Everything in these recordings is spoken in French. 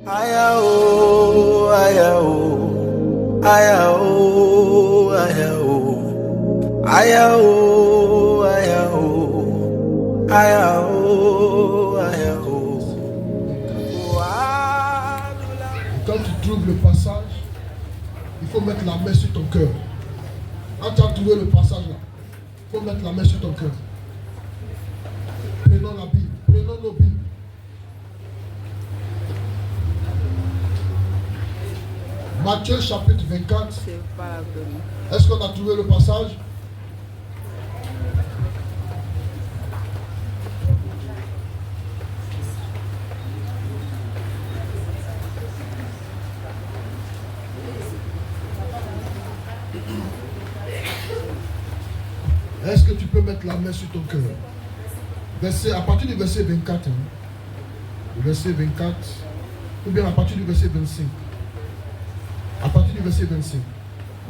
Ayao, ayao, ayao, ayao, ayao, ayao, ayao, ayao. Quand tu trouves le passage, il faut mettre la main sur ton cœur. Quand tu as trouvé le passage là, il faut mettre la main sur ton cœur. Prenons la Bible, prenons nos Bibles. Matthieu chapitre 24. Est-ce qu'on a trouvé le passage? Est-ce que tu peux mettre la main sur ton cœur? À partir du verset 24. Le verset 24. Ou bien à partir du verset 25. À partir du verset 25.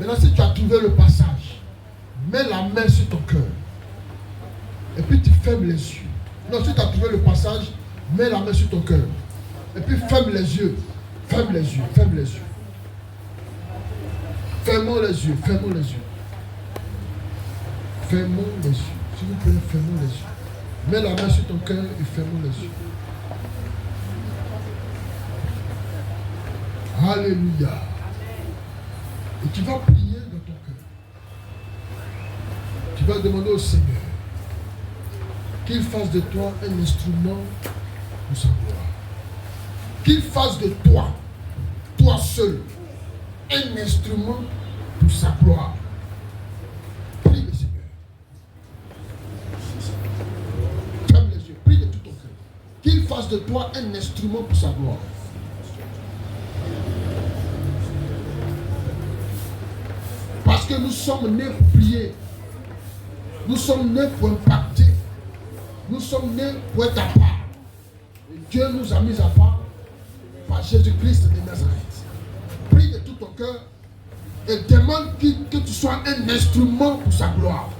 Maintenant, si tu as trouvé le passage, mets la main sur ton cœur. Et puis tu fermes les yeux. Non, si tu as trouvé le passage, mets la main sur ton cœur. Et puis ferme les yeux. Ferme les yeux. Ferme les yeux. Fermons les yeux. Fermons les yeux. Fermons les yeux. S'il vous plaît, fermons les yeux. Mets la main sur ton cœur et fermons les yeux. Alléluia. Et tu vas prier dans ton cœur. Tu vas demander au Seigneur qu'il fasse de toi un instrument pour sa gloire. Qu'il fasse de toi, toi seul, un instrument pour sa gloire. Prie le Seigneur. Ferme les yeux. Prie de tout ton cœur. Qu'il fasse de toi un instrument pour sa gloire. Parce que nous sommes nés pour prier. Nous sommes nés pour impacter. Nous sommes nés pour être à part. Et Dieu nous a mis à part par Jésus-Christ de Nazareth. Prie de tout ton cœur et demande que tu sois un instrument pour sa gloire.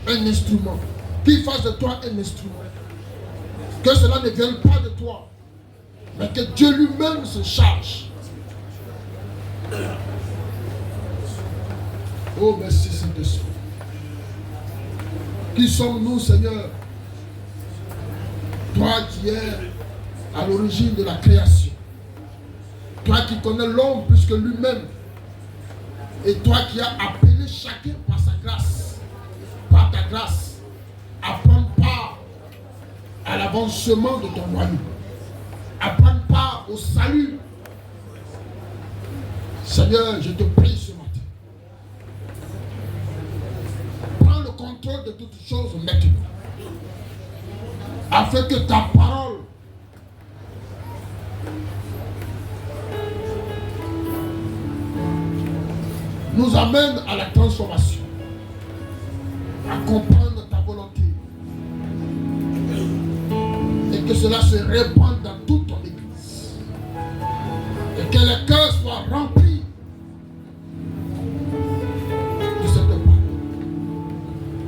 Un instrument. Qu'il fasse de toi un instrument. Que cela ne vienne pas de toi, mais que Dieu lui-même se charge. Oh, merci Saint-Esprit. Qui sommes-nous, Seigneur? Toi qui es à l'origine de la création. Toi qui connais l'homme plus que lui-même. Et toi qui as appelé chacun par sa grâce, par ta grâce, à prendre part à l'avancement de ton royaume, à prendre part au salut. Seigneur, je te prie ce matin. De toutes choses maintenant, afin que ta parole nous amène à la transformation, à comprendre ta volonté, et que cela se répande dans toute ton église, et que les cœurs soient remplis de cette parole.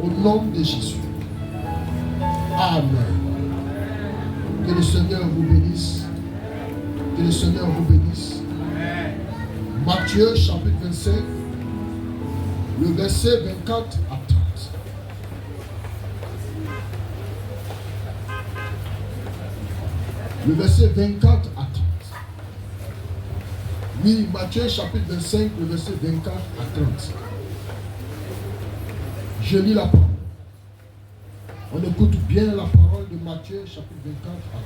Au nom de Jésus. Amen. Que le Seigneur vous bénisse. Que le Seigneur vous bénisse. Matthieu chapitre 25, le verset 24 à 30. Le verset 24 à 30. Oui, Matthieu chapitre 25, le verset 24 à 30. Je lis la parole. On écoute bien la parole de Matthieu, chapitre 24 à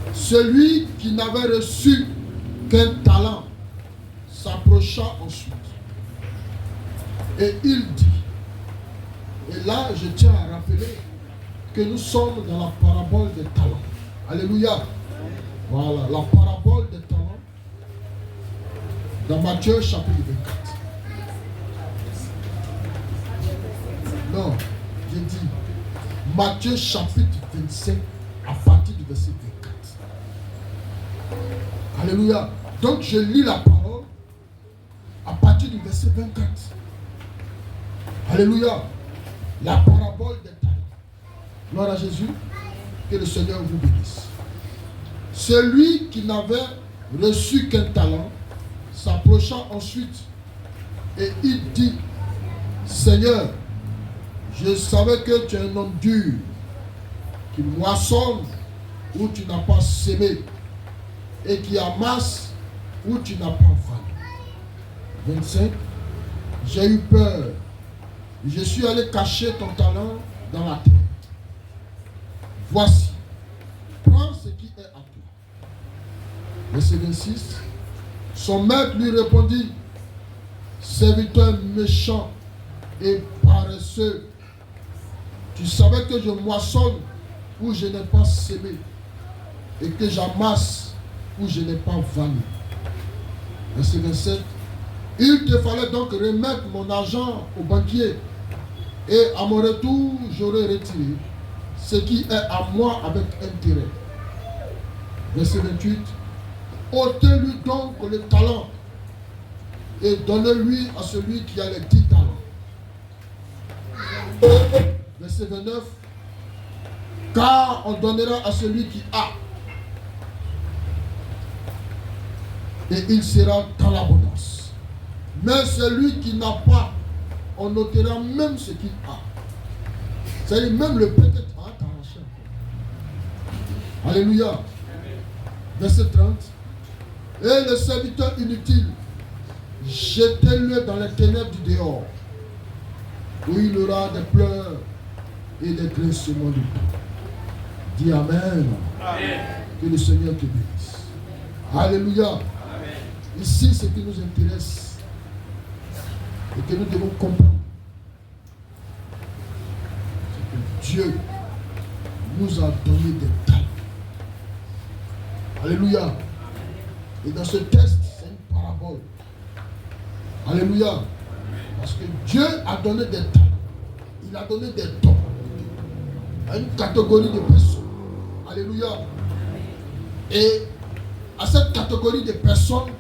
30. Celui qui n'avait reçu qu'un talent s'approcha ensuite. Et il dit, et là je tiens à rappeler que nous sommes dans la parabole des talents. Alléluia. Voilà, la parabole des talents dans Matthieu, chapitre 24. Non, j'ai dit Matthieu chapitre 25 à partir du verset 24. Alléluia. Donc je lis la parole à partir du verset 24. Alléluia. La parabole des talents. Gloire à Jésus. Que le Seigneur vous bénisse. Celui qui n'avait reçu qu'un talent s'approcha ensuite et il dit, Seigneur, je savais que tu es un homme dur, qui moissonne où tu n'as pas sémé et qui amasse où tu n'as pas vanné. 25. J'ai eu peur. Je suis allé cacher ton talent dans la terre. Voici, prends ce qui est à toi. Verset 26. Son maître lui répondit, serviteur méchant et paresseux, tu savais que je moissonne où je n'ai pas sémé et que j'amasse où je n'ai pas vanné. Verset 27. Il te fallait donc remettre mon argent au banquier et à mon retour j'aurais retiré ce qui est à moi avec intérêt. Verset 28. Ôtez-lui donc le talent et donnez-lui à celui qui a les 10 talents. Verset 29. Car on donnera à celui qui a et il sera dans l'abondance. Mais celui qui n'a pas, on notera même ce qu'il a. C'est-à-dire même le peut-être a t'arracher. Alléluia. Verset 30. Et le serviteur inutile, jetez-le dans les ténèbres du dehors, où il aura des pleurs et des grincements de dents. Dis Amen. Amen. Que le Seigneur te bénisse. Alléluia. Amen. Ici, ce qui nous intéresse et que nous devons comprendre, c'est que Dieu nous a donné des talents. Alléluia. Et dans ce texte, c'est une parabole. Alléluia. Parce que Dieu a donné des talents. Il a donné des dons à une catégorie de personnes. Alléluia. Et à cette catégorie de personnes,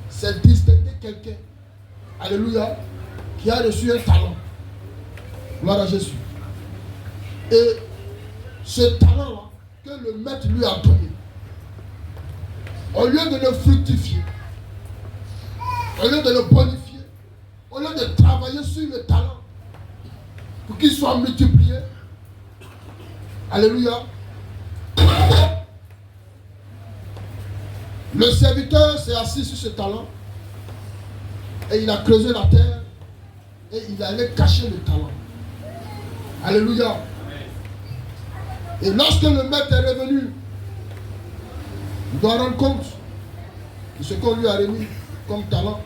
c'est distinguer quelqu'un. Alléluia. Qui a reçu un talent. Gloire à Jésus. Et ce talent-là, que le maître lui a donné, au lieu de le fructifier, au lieu de le bonifier, au lieu de travailler sur le talent pour qu'il soit multiplié, alléluia, le serviteur s'est assis sur ce talent et il a creusé la terre et il allait cacher le talent. Alléluia. Et lorsque le maître est revenu, il doit rendre compte de ce qu'on lui a remis comme talent.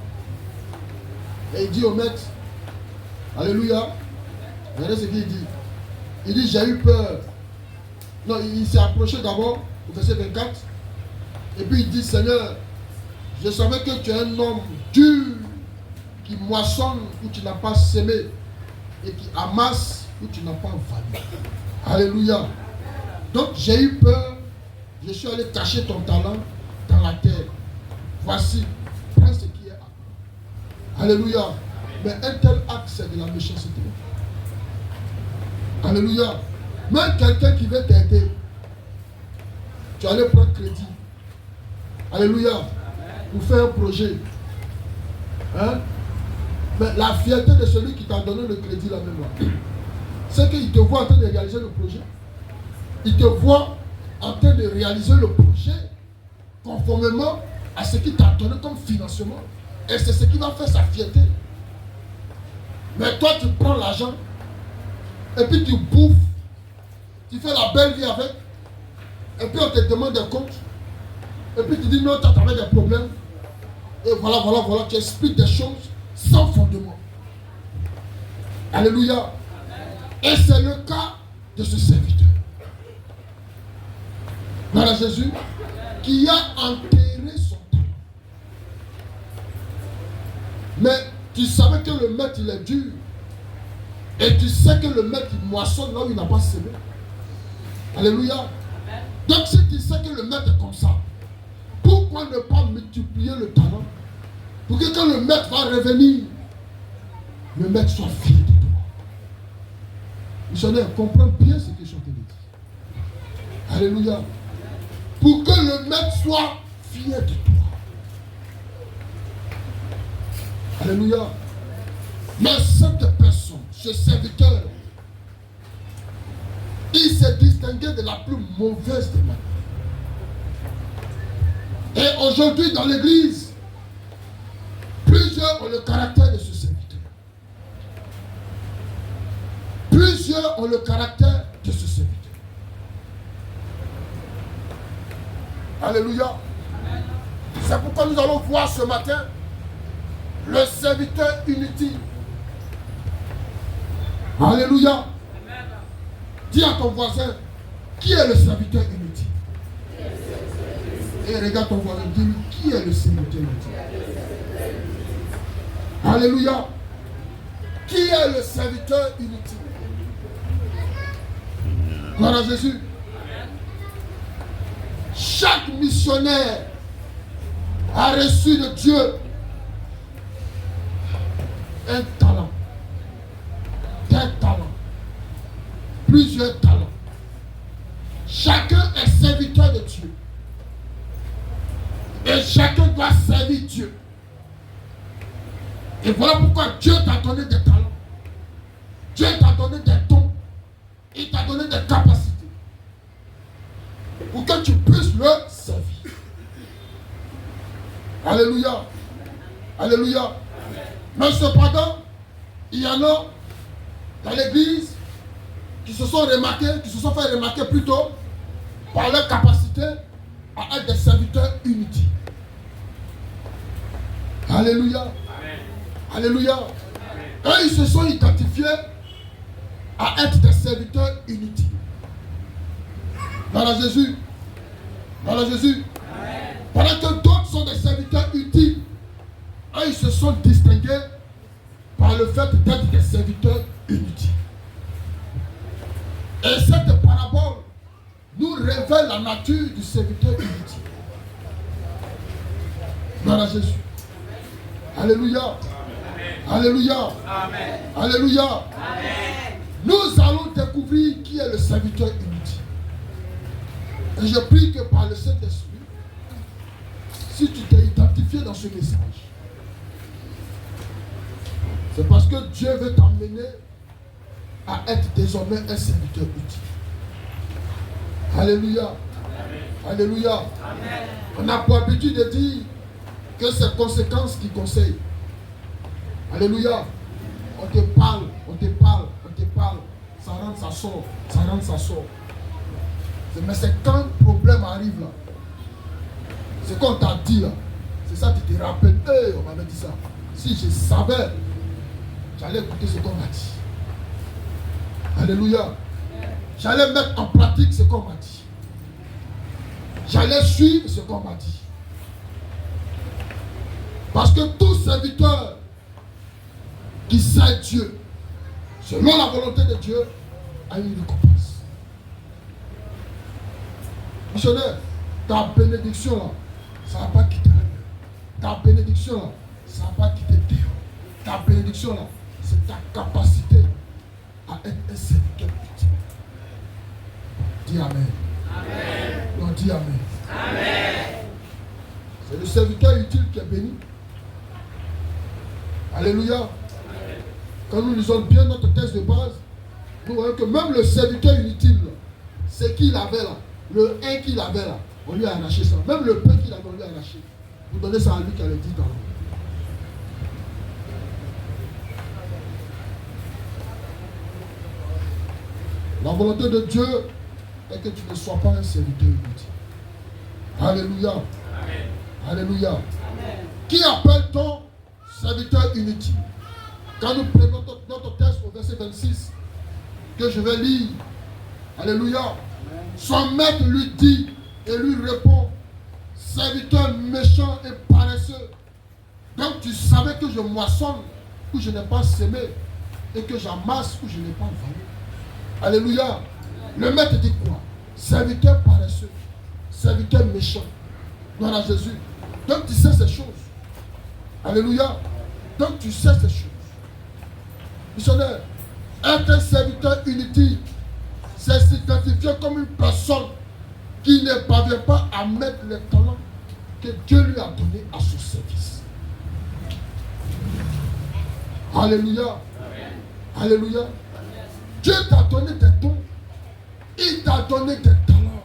Et il dit au maître, alléluia, regardez ce qu'il dit. Il dit, j'ai eu peur. Non, il s'est approché d'abord, au verset 24. Et puis il dit, Seigneur, je savais que tu es un homme dur, qui moissonne où tu n'as pas sémé, et qui amasse où tu n'as pas vanné. Alléluia. Donc j'ai eu peur, je suis allé cacher ton talent dans la terre. Voici, prends ce qui est à toi. Alléluia. Mais un tel acte, c'est de la méchanceté. Alléluia. Même quelqu'un qui veut t'aider, tu allais prendre crédit. Alléluia. Pour faire un projet. Hein? Mais la fierté de celui qui t'a donné le crédit là même là, c'est qu'il te voit en train de réaliser le projet. Il te voit en train de réaliser le projet conformément à ce qu'il t'a donné comme financement. Et c'est ce qui va faire sa fierté. Mais toi, tu prends l'argent et puis tu bouffes. Tu fais la belle vie avec. Et puis on te demande des comptes. Et puis tu dis non, tu avais des problèmes. Et voilà, tu expliques des choses sans fondement. Alléluia. Et c'est le cas de ce serviteur. Gloire à Jésus, qui a enterré son talent. Mais tu savais que le maître il est dur. Et tu sais que le maître il moissonne là où il n'a pas semé. Alléluia. Donc si tu sais que le maître est comme ça, pourquoi ne pas multiplier le talent pour que quand le maître va revenir, le maître soit fier de toi. Missionnaire, comprends bien ce que je suis en train de dire. Alléluia. pour que le maître soit fier de toi. Alléluia. Mais cette personne, ce serviteur, il s'est distingué de la plus mauvaise des manières. Et aujourd'hui, dans l'église, plusieurs ont le caractère de ce serviteur. Plusieurs ont le caractère de ce serviteur. Alléluia. C'est pourquoi nous allons voir ce matin le serviteur inutile. Alléluia. Dis à ton voisin, qui est le serviteur inutile? Et regarde ton voisin, dis-lui, qui est le serviteur inutile? Alléluia. Qui est le serviteur inutile? Gloire à Jésus. Chaque missionnaire a reçu de Dieu un talent, des talents, plusieurs talents. Chacun est serviteur de Dieu. Et chacun doit servir Dieu. Et voilà pourquoi Dieu t'a donné des talents. Dieu t'a donné des dons. Il t'a donné des capacités. Pour que tu puisses le servir. Alléluia. Alléluia. Mais cependant, il y en a dans l'église qui se sont fait remarquer plutôt par leur capacité à être des serviteurs inutiles. Alléluia. Amen. Alléluia. Amen. Eux, ils se sont identifiés à être des serviteurs inutiles. Voilà Jésus. Voilà Jésus. Amen. Pendant que d'autres sont des serviteurs utiles, eux, ils se sont distingués par le fait d'être des serviteurs inutiles. Et cette parabole nous révèle la nature du serviteur inutile. Gloire à Jésus. Alléluia. Amen. Alléluia. Amen. Alléluia. Amen. Nous allons découvrir qui est le serviteur inutile. Et je prie que par le Saint-Esprit, si tu t'es identifié dans ce message, c'est parce que Dieu veut t'emmener à être désormais un serviteur utile. Alléluia. Amen. Alléluia. Amen. On a pour habitude de dire que c'est conséquences qui conseillent. Alléluia. On te parle, on te parle, on te parle. Ça rentre, ça sort. Ça rentre, ça sort. Mais c'est quand le problème arrive là. C'est qu'on t'a dit là. C'est ça qui te rappelle. Hey, on m'avait dit ça. Si je savais, j'allais écouter ce qu'on m'a dit. Alléluia. J'allais mettre en pratique ce qu'on m'a dit. J'allais suivre ce qu'on m'a dit. Parce que tout serviteur qui sert Dieu, selon la volonté de Dieu, a une récompense. Missionnaire, ta bénédiction là, ça ne va pas quitter la ta bénédiction là, ça ne va pas quitter Dieu. Ta bénédiction là, c'est ta capacité à être un serviteur utile. Dis Amen. Amen. Non, dis Amen. Amen. C'est le serviteur utile qui est béni. Alléluia. Amen. Quand nous lisons bien notre texte de base, nous voyons que même le serviteur inutile, c'est qu'il avait là, le 1 qu'il avait là, on lui a arraché ça. Même le pain qu'il avait, on lui a arraché. Vous donnez ça à lui qui a le dit dans le monde. La volonté de Dieu est que tu ne sois pas un serviteur inutile. Alléluia. Amen. Alléluia. Amen. Qui appelle-t-on serviteur inutile? Quand nous prenons notre texte au verset 26, que je vais lire. Alléluia. Amen. Son maître lui dit et lui répond, serviteur méchant et paresseux. Donc tu savais que je moissonne où je n'ai pas semé et que j'amasse où je n'ai pas vendu. Alléluia. Le maître dit quoi? Serviteur paresseux, serviteur méchant. Gloire à Jésus. Donc tu sais ces choses. Alléluia. Donc tu sais ces choses. Missionnaire, être un serviteur inutile, c'est s'identifier comme une personne qui ne parvient pas à mettre les talents que Dieu lui a donnés à son service. Alléluia. Alléluia. Dieu t'a donné des dons. Il t'a donné des talents.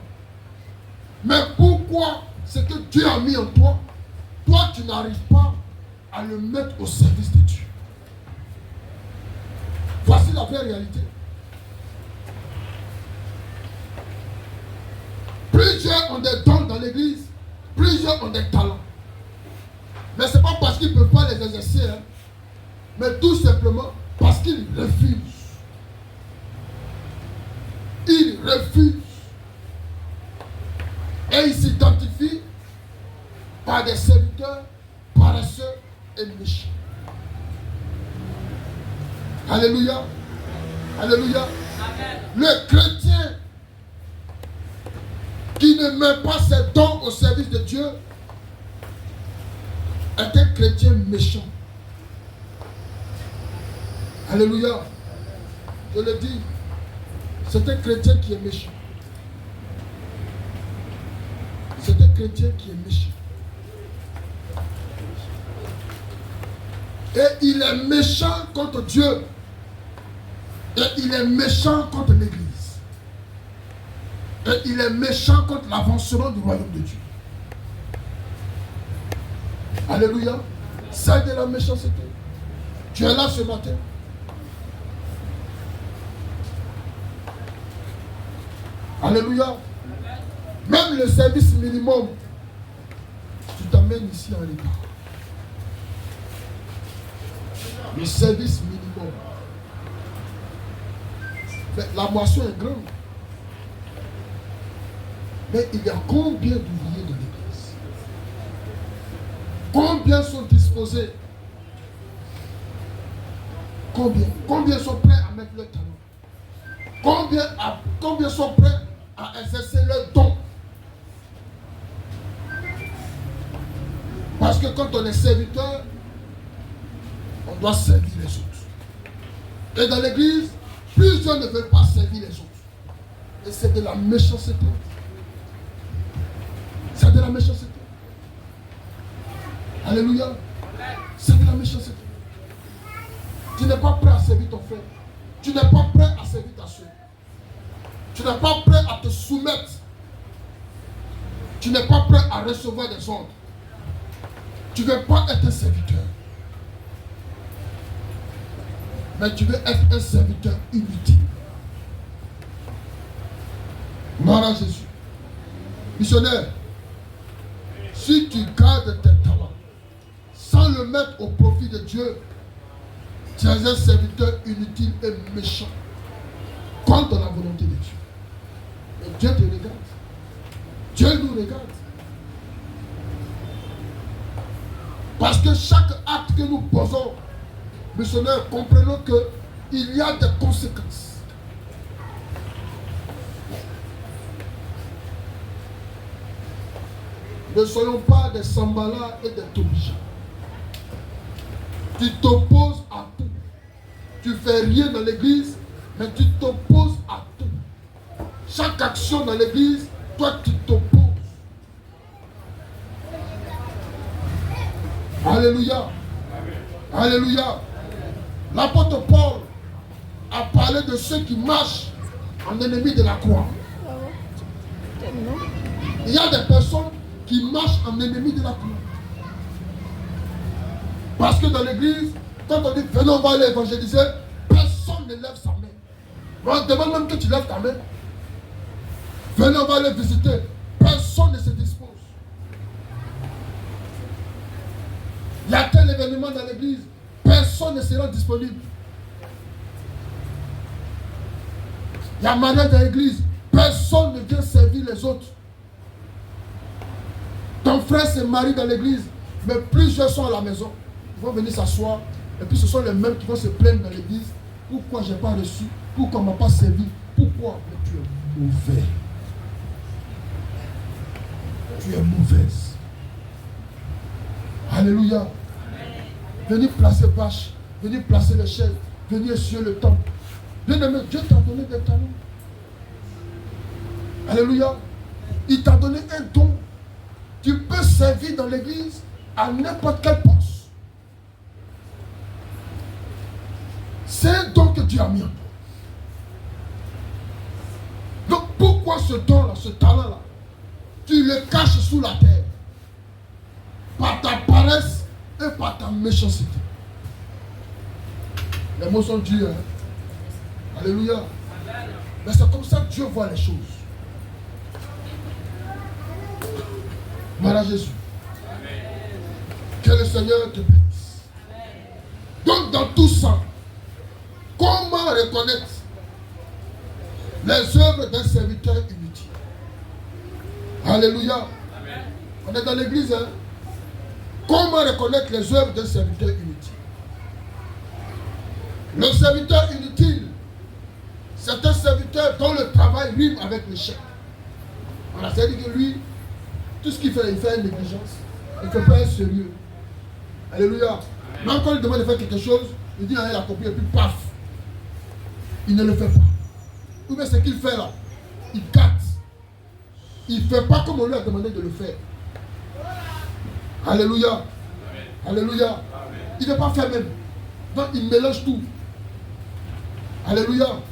Mais pourquoi ce que Dieu a mis en toi, toi tu n'arrives pas à le mettre au service de Dieu? Voici la vraie réalité. Plusieurs ont des dons dans l'église, plusieurs ont des talents. Mais ce n'est pas parce qu'ils ne peuvent pas les exercer, hein, mais tout simplement parce qu'ils refusent. Ils refusent. Et ils s'identifient par des serviteurs paresseux et méchants. Alléluia. Alléluia. Amen. Le chrétien qui ne met pas ses dons au service de Dieu est un chrétien méchant. Alléluia. Je le dis, c'est un chrétien qui est méchant. C'est un chrétien qui est méchant. Et il est méchant contre Dieu. Et il est méchant contre l'Église. Et il est méchant contre l'avancement du royaume de Dieu. Alléluia. C'est de la méchanceté. Tu es là ce matin. Alléluia. Même le service minimum, tu t'amènes ici en l'état. Le service minimum. Mais la moisson est grande. Mais il y a combien d'ouvriers dans l'église? Combien sont disposés? Combien sont prêts à mettre leur talent? Combien sont prêts à exercer leur don? Parce que quand on est serviteur, on doit servir les autres. Et dans l'église, plusieurs ne veulent pas servir les autres. Et c'est de la méchanceté. C'est de la méchanceté. Alléluia. C'est de la méchanceté. Tu n'es pas prêt à servir ton frère. Tu n'es pas prêt à servir ta soeur. Tu n'es pas prêt à te soumettre. Tu n'es pas prêt à recevoir des ordres. Tu ne veux pas être un serviteur. Mais tu veux être un serviteur inutile. Gloire à Jésus. Missionnaire, si tu gardes tes talents sans le mettre au profit de Dieu, tu es un serviteur inutile et méchant contre la volonté de Dieu. Et Dieu te regarde. Dieu nous regarde. Parce que chaque acte que nous posons, missionnaires, comprenons qu'il y a des conséquences. Ne soyons pas des sambalas et des tobichas. Tu t'opposes à tout. Tu fais rien dans l'église, mais tu t'opposes à tout. Chaque action dans l'église, toi tu t'opposes. Alléluia. Alléluia. L'apôtre Paul a parlé de ceux qui marchent en ennemi de la croix. Il y a des personnes qui marchent en ennemi de la croix. Parce que dans l'église, quand on dit venez, on va aller évangéliser, personne ne lève sa main. On demande même que tu lèves ta main. Venez, on va aller visiter. Personne ne se dispose. Il y a tel événement dans l'église, personne ne sera disponible. Il y a mariage dans l'église, personne ne vient servir les autres. Ton frère se marie dans l'église, mais plusieurs sont à la maison. Ils vont venir s'asseoir, et puis ce sont les mêmes qui vont se plaindre dans l'église. Pourquoi je n'ai pas reçu? Pourquoi on ne m'a pas servi? Pourquoi? Mais tu es mauvais. Tu es mauvaise. Alléluia. Venez placer vache, venez placer les chaises, venez sur le temple. Bien aimé, Dieu t'a donné des talents. Alléluia. Il t'a donné un don. Tu peux servir dans l'église à n'importe quel poste. C'est un don que Dieu a mis en toi. Donc pourquoi ce don-là, ce talent-là, tu le caches sous la terre par ta paresse et par ta méchanceté? Les mots sont durs. Hein? Alléluia. Mais c'est comme ça que Dieu voit les choses. Voilà Jésus. Que le Seigneur te bénisse. Donc dans tout ça, comment reconnaître les œuvres d'un serviteur inutile? Alléluia. Amen. On est dans l'église. Hein? Comment reconnaître les œuvres d'un serviteur inutile? Le serviteur inutile, c'est un serviteur dont le travail rime avec l'échec. Voilà, c'est-à-dire que lui, tout ce qu'il fait une négligence. Il ne fait pas un sérieux. Alléluia. Même quand il demande de faire quelque chose, il dit, il a compris, et puis paf. Il ne le fait pas. Ou bien ce qu'il fait là, il gâte. Il ne fait pas comme on lui a demandé de le faire. Alléluia. Amen. Alléluia. Amen. Il ne veut pas faire même. Donc il mélange tout. Alléluia. Amen.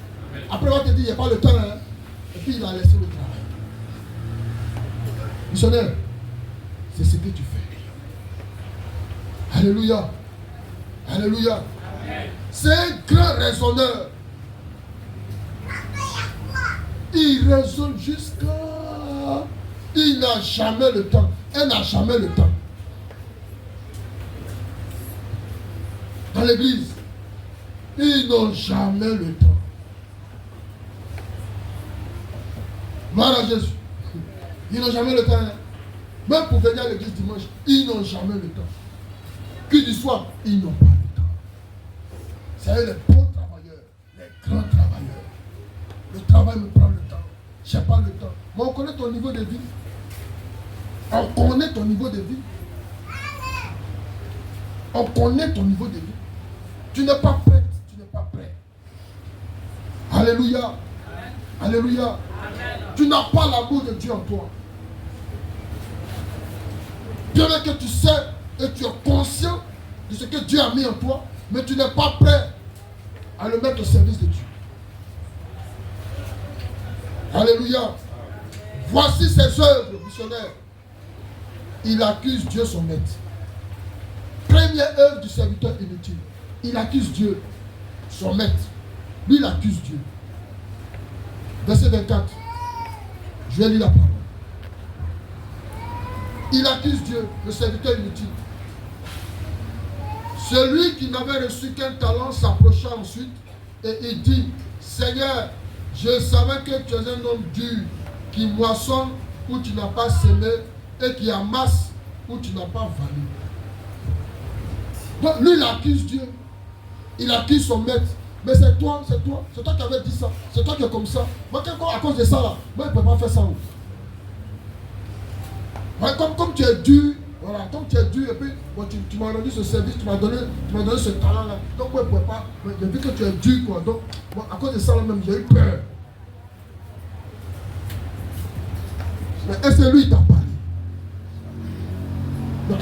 Après on va te dire, il n'y a pas le temps. Hein? Et puis il a laissé le travail. Missionnaire, c'est ce que tu fais. Alléluia. Alléluia. Amen. C'est un grand raisonneur. Il raisonne jusqu'à... Il n'a jamais le temps. Elle n'a jamais le temps. Dans l'église, ils n'ont jamais le temps. Gloire à Jésus. Ils n'ont jamais le temps. Hein? Même pour venir à l'église dimanche, ils n'ont jamais le temps. Qu'il du soir, ils n'ont pas le temps. C'est les bons travailleurs, les grands travailleurs. Le travail me prend le temps. Je n'ai pas le temps. Mais on connaît ton niveau de vie. On connaît ton niveau de vie. On connaît ton niveau de vie. Tu n'es pas prête. Tu n'es pas prêt. Alléluia. Amen. Alléluia. Amen. Tu n'as pas l'amour de Dieu en toi. Bien que tu sais et tu es conscient de ce que Dieu a mis en toi, mais tu n'es pas prêt à le mettre au service de Dieu. Alléluia. Voici ses œuvres, missionnaires. Il accuse Dieu, son maître. Première œuvre du serviteur inutile. Il accuse Dieu, son maître. Lui, il accuse Dieu. Verset 24. Je vais lire la parole. Il accuse Dieu, le serviteur inutile. Celui qui n'avait reçu qu'un talent s'approcha ensuite et il dit, Seigneur, je savais que tu es un homme dur, qui moissonne où tu n'as pas semé et qui amasse où tu n'as pas valu. Donc lui, il accuse Dieu. Il accuse son maître. Mais c'est toi qui avais dit ça. C'est toi qui es comme ça. Moi, à cause de ça, là, moi, je ne peux pas faire ça. Ouais, comme tu es dur, voilà, comme tu es dur, et puis bon, tu m'as rendu ce service, tu m'as donné ce talent-là. Donc moi, je ne peux pas. J'ai vu que tu es dur, quoi. Donc, bon, à cause de ça, là, même, j'ai eu peur. Mais est-ce que lui t'a parlé?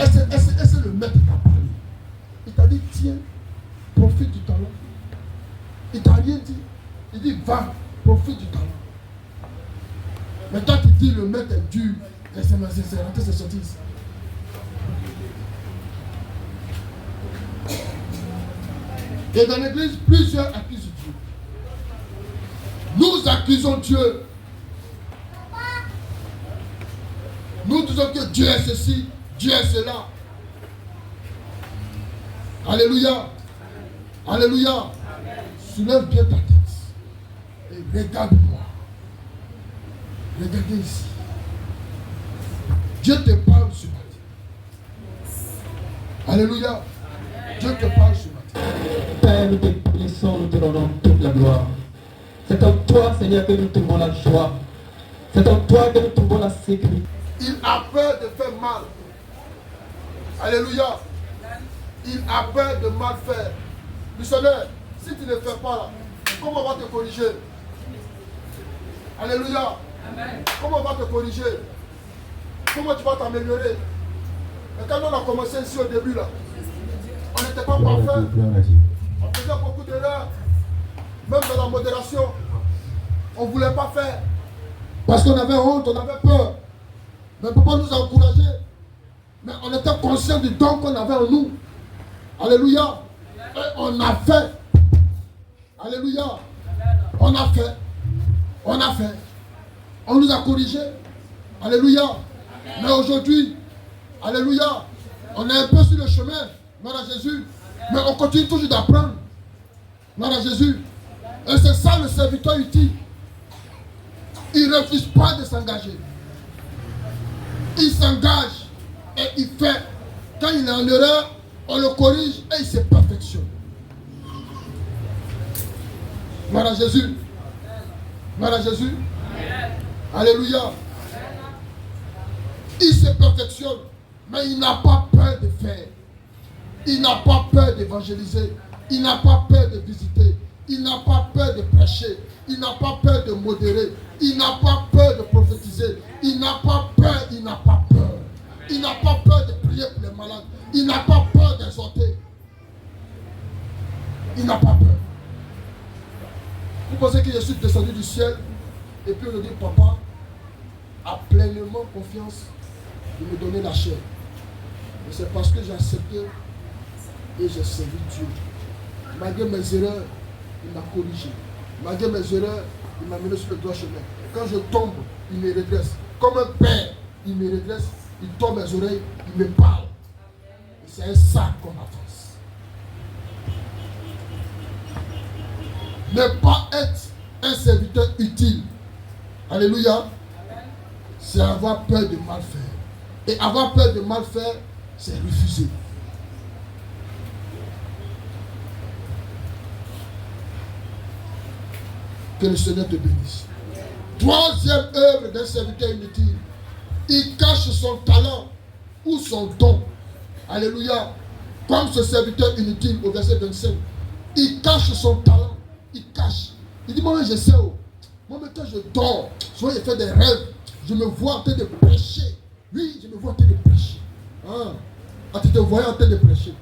Est-ce que le maître t'a parlé? Il t'a dit, tiens, profite du talent. Il t'a rien dit. Il dit, va, profite du talent. Mais toi, tu dis, le maître est dur. C'est rentré, c'est sorti ici. Et dans l'église, plusieurs accusent Dieu. Nous accusons Dieu. Nous disons que Dieu est ceci, Dieu est cela. Alléluia. Alléluia. Soulève bien ta tête. Et regarde-moi. Regardez ici. Dieu te parle ce matin. Alléluia. Dieu te parle ce matin. Père, nous te bénissons, nous te donnons toute la gloire. C'est en toi, Seigneur, que nous trouvons la joie. C'est en toi que nous trouvons la sécurité. Il a peur de faire mal. Alléluia. Il a peur de mal faire. Missionnaire, si tu ne fais pas là, comment on va te corriger? Alléluia. Comment on va te corriger? Comment tu vas t'améliorer? Mais quand on a commencé ici au début, là, on n'était pas parfait. On faisait beaucoup d'erreurs. Même dans la modération, on ne voulait pas faire. Parce qu'on avait honte, on avait peur. Mais papa nous a encouragés. Mais on était conscient du don qu'on avait en nous. Alléluia. Et on a fait. Alléluia. On a fait. On a fait. On nous a corrigés. Alléluia. Mais aujourd'hui, alléluia, on est un peu sur le chemin. Gloire à Jésus. Mais on continue toujours d'apprendre. Gloire à Jésus. Et c'est ça le serviteur utile. Il ne refuse pas de s'engager. Il s'engage et il fait. Quand il est en erreur, on le corrige et il se perfectionne. Gloire à Jésus. Gloire à Jésus. Alléluia. Il se perfectionne, mais il n'a pas peur de faire. Il n'a pas peur d'évangéliser. Il n'a pas peur de visiter. Il n'a pas peur de prêcher. Il n'a pas peur de modérer. Il n'a pas peur de prophétiser. Il n'a pas peur. Il n'a pas peur. Il n'a pas peur de prier pour les malades. Il n'a pas peur d'exhorter. Il n'a pas peur. Vous pensez que je suis descendu du ciel et puis on me dit, papa a pleinement confiance de me donner la chair. Mais c'est parce que j'ai accepté et j'ai servi Dieu. Malgré mes erreurs, il m'a corrigé. Malgré mes erreurs, il m'a mené sur le droit chemin. Quand je tombe, il me redresse. Comme un père, il me redresse, il tombe mes oreilles, il me parle. Et c'est ça qu'on avance. Ne pas être un serviteur utile. Alléluia. C'est avoir peur de mal faire. Et avoir peur de mal faire, c'est refuser. Que le Seigneur te bénisse. Troisième œuvre d'un serviteur inutile. Il cache son talent ou son don. Alléluia. Comme ce serviteur inutile au verset 25. Il cache son talent. Il cache. Il dit, moi je sais. Moi quand je dors, souvent je fais des rêves. Je me vois en train de prêcher. Oui, je me vois en train de prêcher. Ah, tu te voyais en train de prêcher.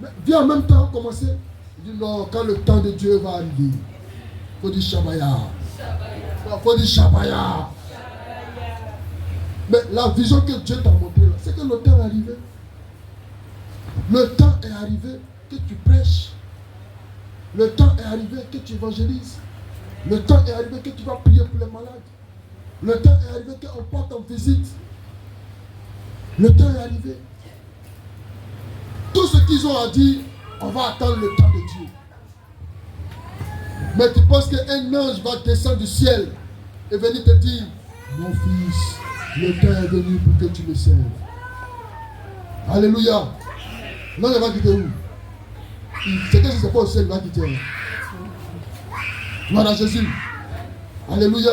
Mais viens en même temps commencer. Il dit non, quand le temps de Dieu va arriver, il faut dire Shabaya. Il faut dire Shabaya. Mais la vision que Dieu t'a montrée, c'est que le temps est arrivé. Le temps est arrivé que tu prêches. Le temps est arrivé que tu évangélises. Le temps est arrivé que tu vas prier pour les malades. Le temps est arrivé qu'on parte en visite. Le temps est arrivé. Tout ce qu'ils ont à dire, on va attendre le temps de Dieu. Mais tu penses qu'un ange va descendre du ciel et venir te dire, mon fils, le temps est venu pour que tu me serves. Alléluia. Non, il va quitter où? C'est que si ce n'est pas au ciel, il va quitter. Gloire à Jésus. Alléluia.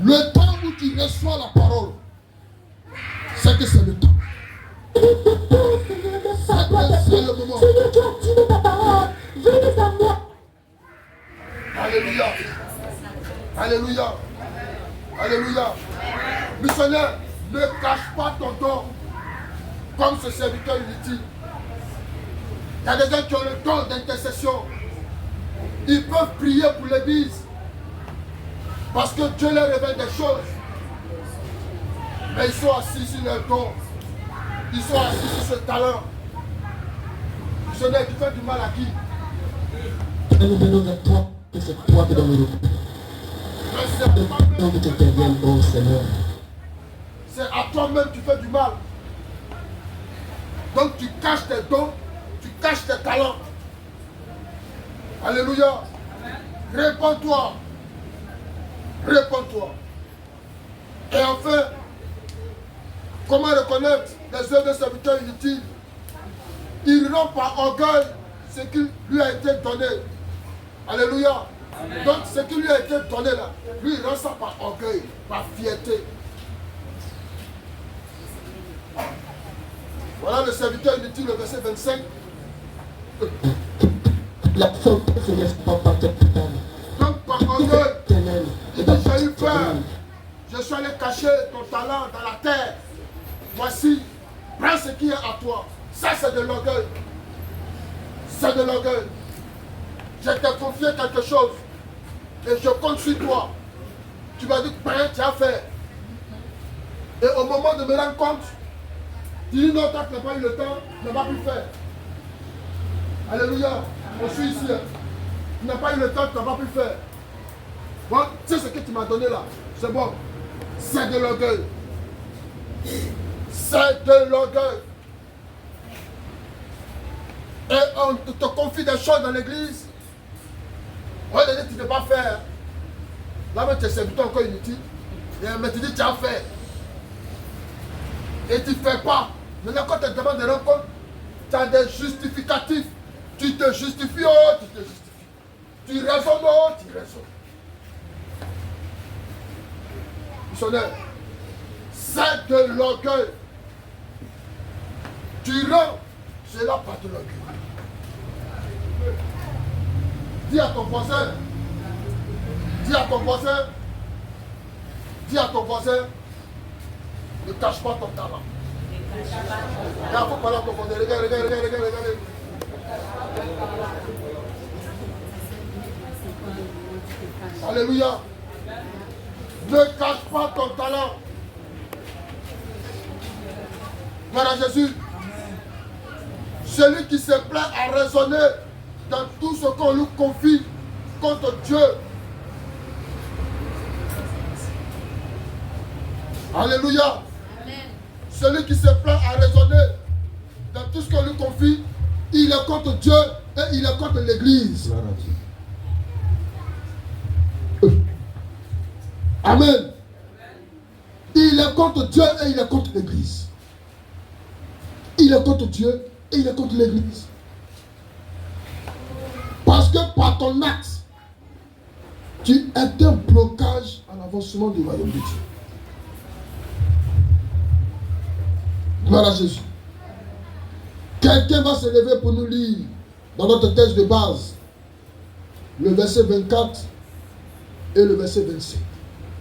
Le temps où tu reçois la parole, c'est que c'est le temps. C'est le moment. Alléluia. Alléluia. Alléluia. Missionnaire, ne cache pas ton don comme ce serviteur inutile. Il y a des gens qui ont le don d'intercession. Ils peuvent prier pour l'église parce que Dieu leur révèle des choses. Mais ils sont assis sur leur don. Ils sont assis sur ce talent. Missionnaire, tu fais du mal à qui? Nous venons à toi, que c'est toi qui donnes le repos. Nous t'interviennent, oh Seigneur. C'est à toi-même que tu fais du mal. Donc tu caches tes dons, tu caches tes talents. Alléluia. Répands-toi. Répands-toi. Et enfin, comment reconnaître les œuvres de serviteurs inutiles? Il rend par orgueil ce qui lui a été donné. Alléluia. Amen. Donc ce qui lui a été donné là, lui il rend ça par orgueil, par fierté. Voilà le serviteur inutile, le verset 25. La faute se laisse pas par tes putains. Donc par orgueil, il dit j'ai eu Père, je suis allé cacher ton talent dans la terre. Voici, prends ce qui est à toi. Ça, c'est de l'orgueil. C'est de l'orgueil. Je t'ai confié quelque chose. Et je compte sur toi. Tu m'as dit, Père, tu as fait. Et au moment de me rendre compte, tu dis non, toi, tu n'as pas eu le temps, tu n'as pas pu faire. Alléluia. Je suis ici. Tu n'as pas eu le temps, tu n'as pas pu faire. Bon, tu sais ce que tu m'as donné là. C'est bon. C'est de l'orgueil. C'est de l'orgueil. Et on te confie des choses dans l'église. On va te dire que tu ne peux pas faire. Là, mais tu es serviteur encore inutile. Mais tu dis tu as fait. Et tu ne fais pas. Maintenant, quand tu te demandes des rencontres, tu as des justificatifs. Tu te justifies, oh, tu te justifies. Tu raisonnes, oh, tu raisonnes. Missionnaire, c'est de l'orgueil. Tu rends cela par de l'orgueil. Dis à ton voisin, dis à ton voisin, dis à ton voisin, ne cache pas ton talent. Il faut parler à ton voisin, regarde. Alléluia. Ne cache pas ton talent. Gloire à Jésus. Celui qui se plaît à raisonner dans tout ce qu'on lui confie contre Dieu. Alléluia. Amen. Celui qui se plaît à raisonner dans tout ce qu'on lui confie, il est contre Dieu et il est contre l'Église. Amen. Il est contre Dieu et il est contre l'Église. Il est contre Dieu et il est contre l'Église. Parce que par ton acte, tu es un blocage à l'avancement du royaume de Dieu. Gloire à Jésus. Quelqu'un va se lever pour nous lire dans notre texte de base le verset 24 et le verset 25.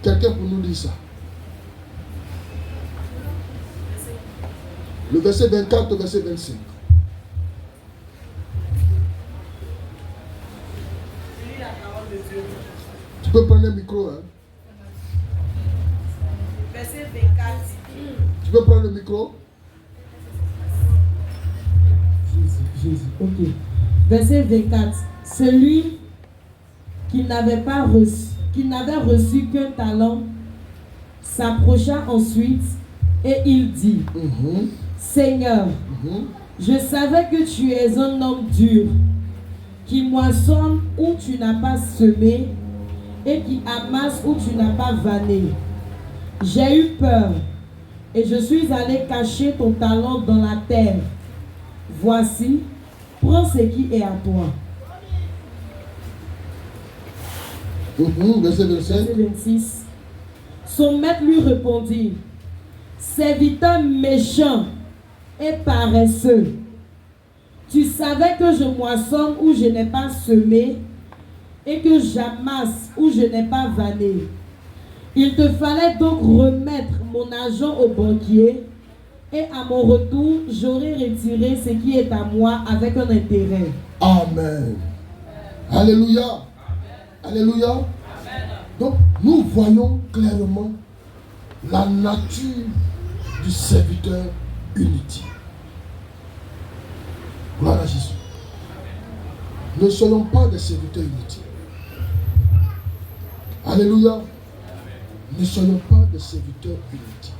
Quelqu'un pour nous lire ça. Le verset 24 au verset 25. Tu peux prendre le micro, hein? Verset 24. Tu peux prendre le micro? Jésus. Ok. Verset 24. Celui qui n'avait reçu qu'un talent s'approcha ensuite et il dit, Seigneur, je savais que tu es un homme dur, qui moissonne où tu n'as pas semé et qui amasse où tu n'as pas vanné. J'ai eu peur et je suis allé cacher ton talent dans la terre. Voici, prends ce qui est à toi. Verset 25. Verset 26. Son maître lui répondit, serviteur méchant et paresseux, tu savais que je moissonne où je n'ai pas semé et que j'amasse où je n'ai pas vanné. Il te fallait donc remettre mon argent au banquier et à mon retour, j'aurai retiré ce qui est à moi avec un intérêt. Amen. Alléluia. Amen. Alléluia. Amen. Donc, nous voyons clairement la nature du serviteur inutile. Gloire à Jésus. Ne soyons pas des serviteurs inutiles. Alléluia. Ne soyons pas des serviteurs inutiles.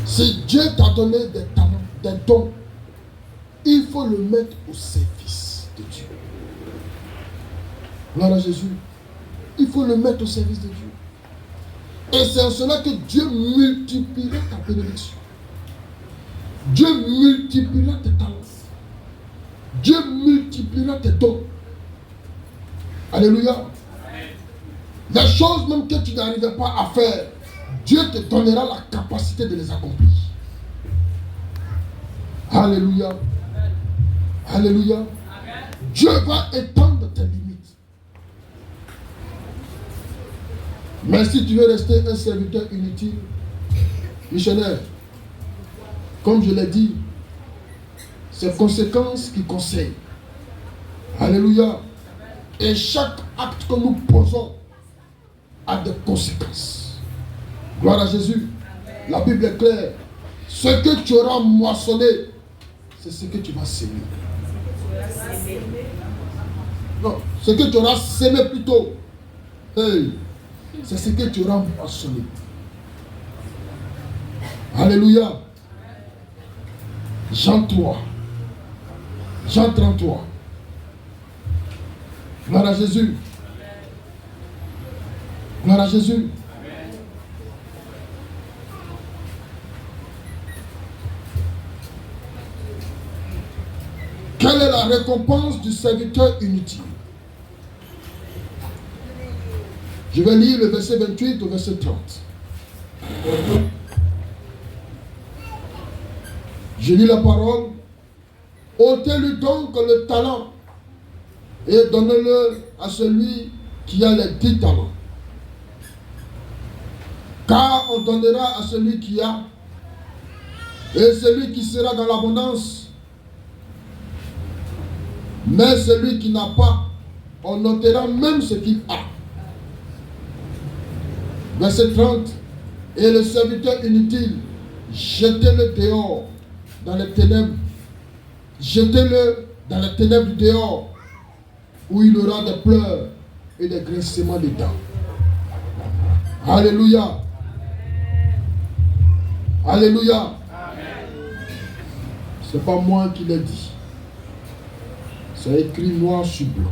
Si Dieu t'a donné des talents, des dons, il faut le mettre au service de Dieu. Gloire à Jésus. Il faut le mettre au service de Dieu. Et c'est en cela que Dieu multipliera ta bénédiction. Dieu multipliera tes talents. Dieu multipliera tes dons. Alléluia. Les choses même que tu n'arrivais pas à faire, Dieu te donnera la capacité de les accomplir. Alléluia. Alléluia. Dieu va étendre tes limites. Mais si tu veux rester un serviteur inutile, missionnaire, comme je l'ai dit, c'est conséquences qui conseillent. Alléluia. Et chaque acte que nous posons a des conséquences. Gloire à Jésus. La Bible est claire. Ce que tu auras moissonné, c'est ce que tu vas s'aimer. Non, ce que tu auras sémé plutôt, hey, c'est ce que tu auras moissonné. Alléluia. Jean 3. Jean 33. Gloire à Jésus. Gloire à Jésus. Quelle est la récompense du serviteur inutile? Je vais lire le verset 28 au verset 30. Je lis la parole. Ôtez-lui donc le talent et donnez-le à celui qui a les 10 talents. Car on donnera à celui qui a, et celui qui sera dans l'abondance. Mais celui qui n'a pas, on notera même ce qu'il a. Verset 30. Et le serviteur inutile, jetez-le dehors dans les ténèbres. Jetez-le dans les ténèbres du dehors, où il aura des pleurs et des grincements de dents. Alléluia. Alléluia. Ce n'est pas moi qui l'ai dit. C'est écrit noir sur blanc.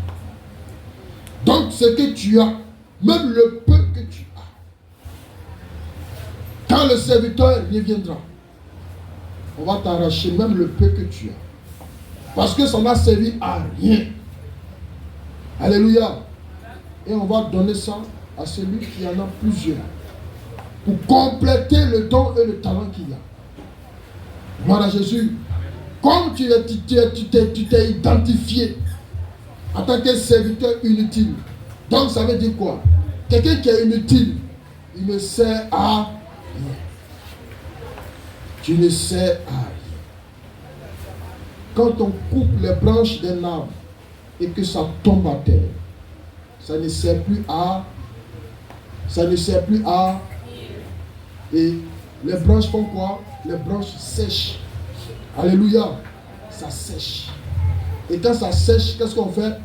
Donc ce que tu as, même le peu que tu as, quand le serviteur reviendra, on va t'arracher même le peu que tu as. Parce que ça n'a servi à rien. Alléluia. Et on va donner ça à celui qui en a plusieurs. Pour compléter le don et le talent qu'il a. Gloire à Jésus. Comme tu t'es identifié en tant que serviteur inutile. Donc ça veut dire quoi? Quelqu'un qui est inutile, il ne sert à rien. Tu ne sers à rien. Quand on coupe les branches d'un arbre et que ça tombe à terre, ça ne sert plus à. Ça ne sert plus à. Et les branches font quoi? Les branches sèchent. Alléluia. Ça sèche. Et quand ça sèche, qu'est-ce qu'on fait?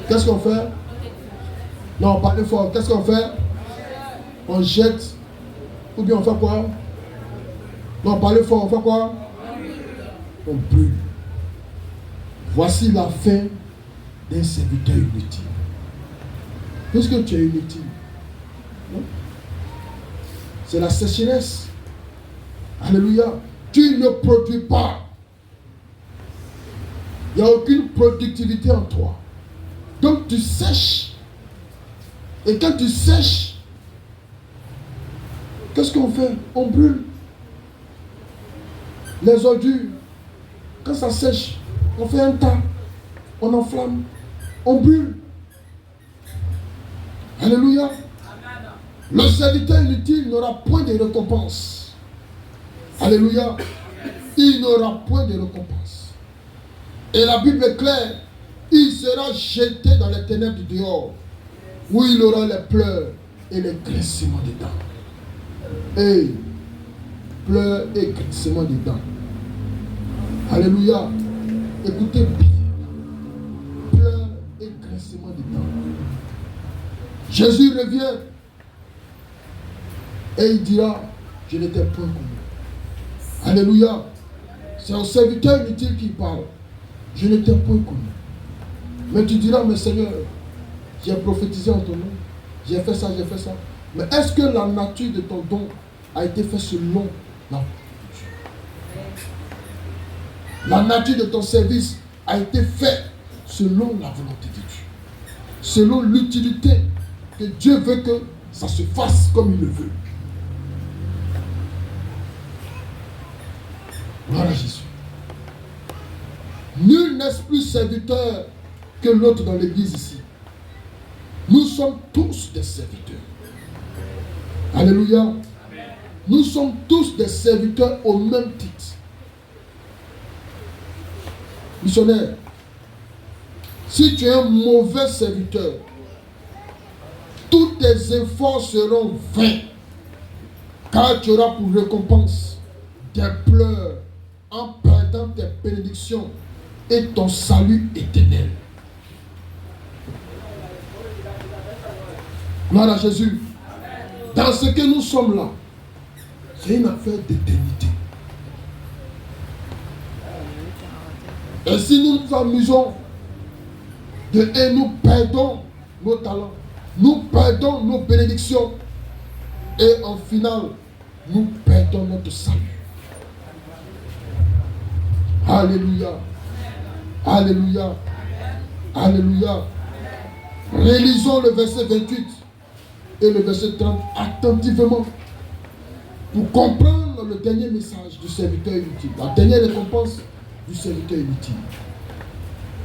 Qu'est-ce qu'on fait? Non, parlez fort. Qu'est-ce qu'on fait? On jette. Ou bien on fait quoi? Non, parlez fort. On fait quoi? On brûle. Voici la fin d'un serviteur inutile. Puisque tu es inutile, c'est la sécheresse. Alléluia. Tu ne produis pas. Il n'y a aucune productivité en toi. Donc tu sèches. Et quand tu sèches, qu'est-ce qu'on fait? On brûle. Les ordures, quand ça sèche, on fait un tas. On enflamme. On brûle. Alléluia. Le serviteur inutile n'aura point de récompense. Alléluia. Il n'aura point de récompense. Et la Bible est claire. Il sera jeté dans les ténèbres du dehors, où il aura les pleurs et les grincements des dents. Et pleurs et grincements des dents. Alléluia. Écoutez bien. Pleurs et grincements des dents. Jésus revient et il dira, je n'étais point connu. Alléluia. C'est un serviteur inutile qui parle. Je n'étais point connu. Mais tu diras, mais Seigneur, j'ai prophétisé en ton nom. J'ai fait ça, j'ai fait ça. Mais est-ce que la nature de ton don a été faite selon la volonté de Dieu? La nature de ton service a été faite selon la volonté de Dieu. Selon l'utilité que Dieu veut que ça se fasse comme il le veut. Gloire à Jésus. Nul n'est plus serviteur que l'autre dans l'église ici. Nous sommes tous des serviteurs. Alléluia. Nous sommes tous des serviteurs au même titre. Missionnaire, si tu es un mauvais serviteur, tous tes efforts seront vains, car tu auras pour récompense des pleurs en perdant tes bénédictions et ton salut éternel. Gloire à Jésus. Dans ce que nous sommes là, c'est une affaire d'éternité. Et si nous nous amusons et nous perdons nos talents, nous perdons nos bénédictions, et en final, nous perdons notre salut. Alléluia. Alléluia. Alléluia. Relisons le verset 28 et le verset 30 attentivement pour comprendre le dernier message du serviteur inutile, la dernière récompense du serviteur inutile,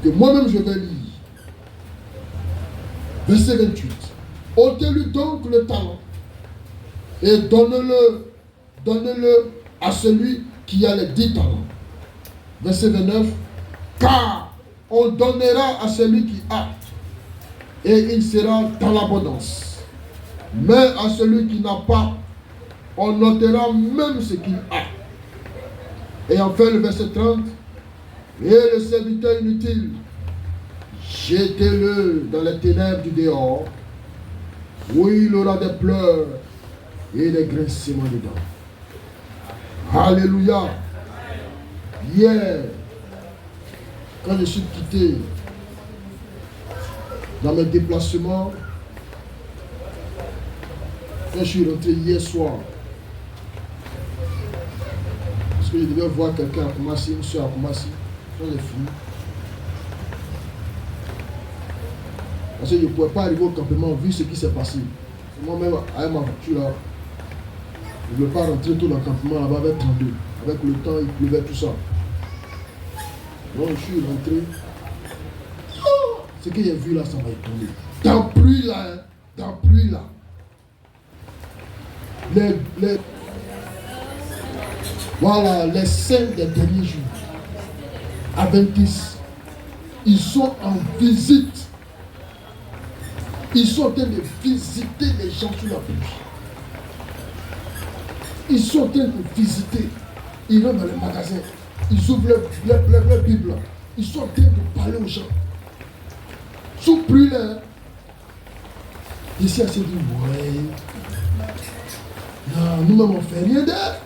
que moi-même je vais lire. Verset 28. Ôtez-lui donc le talent et donnez-le à celui qui a les 10 talents. Verset 29. Car on donnera à celui qui a, et il sera dans l'abondance. Mais à celui qui n'a pas, on notera même ce qu'il a. Et enfin le verset 30. Et le serviteur inutile, jetez-le dans les ténèbres du dehors, où il aura des pleurs et des grincements dedans. Alléluia. Hier, quand je suis quitté dans mes déplacements, quand je suis rentré hier soir, parce que je devais voir quelqu'un à Koumassi, une soeur à Koumassi, quand j'ai fini. Parce que je ne pouvais pas arriver au campement vu ce qui s'est passé. Moi-même, avec ma voiture là, je ne veux pas rentrer tout dans le campement là-bas avec 32. Avec le temps, il pleuvait tout ça. Donc je suis rentré. Oh, ce que j'ai vu là, ça m'a étonné. Dans la pluie là, hein, dans la pluie là. Voilà, les saints des derniers jours, adventistes, ils sont en visite. Ils sont en train de visiter les gens sur la pluie. Ils sont en train de visiter. Ils vont dans les magasins. Ils ouvrent leur Bible. Ils sont en train de parler aux gens. Sous pluie là. Ici, elle s'est dit, ouais. Non, nous-mêmes, on ne fait rien d'elle.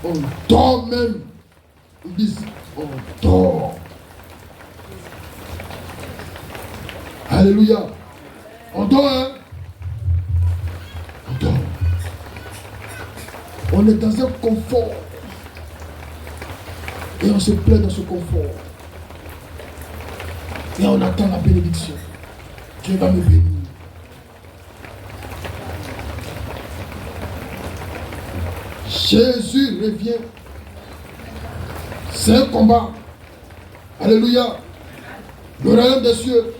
On dort même. Ils disent, on dort. Alléluia. On dort, hein? On dort. On est dans un confort. Et on se plaît dans ce confort. Et on attend la bénédiction. Dieu va me bénir. Jésus revient. C'est un combat. Alléluia. Le royaume des cieux,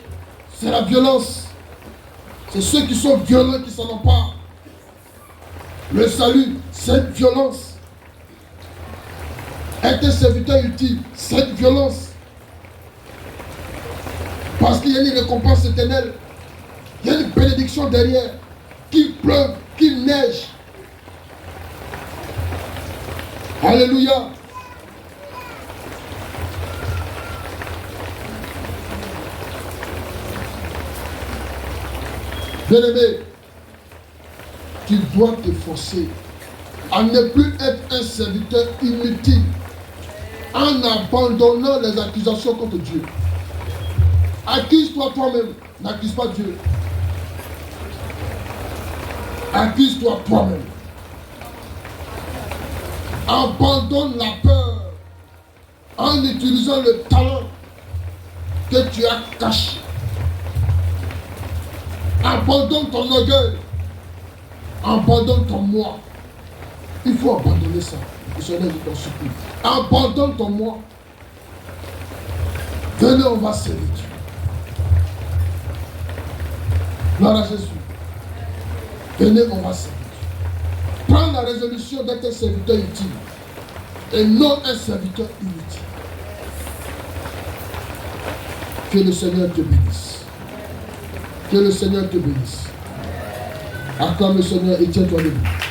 c'est la violence. C'est ceux qui sont violents qui s'en emparent. Le salut, c'est une violence. Être un serviteur utile, c'est une violence. Parce qu'il y a une récompense éternelle. Il y a une bénédiction derrière. Qu'il pleuve, qu'il neige. Alléluia. Bien-aimé, tu dois te forcer à ne plus être un serviteur inutile en abandonnant les accusations contre Dieu. Accuse-toi toi-même, n'accuse pas Dieu. Accuse-toi toi-même. Abandonne la peur en utilisant le talent que tu as caché. Abandonne ton orgueil. Abandonne ton moi. Il faut abandonner ça. Le Seigneur dit t'en supplie. Abandonne ton moi. Venez, on va servir Dieu. Gloire à Jésus. Venez, on va servir. Prends la résolution d'être un serviteur utile et non un serviteur inutile. Que le Seigneur te bénisse. Que le Seigneur te bénisse. Acclame le Seigneur et tiens-toi debout.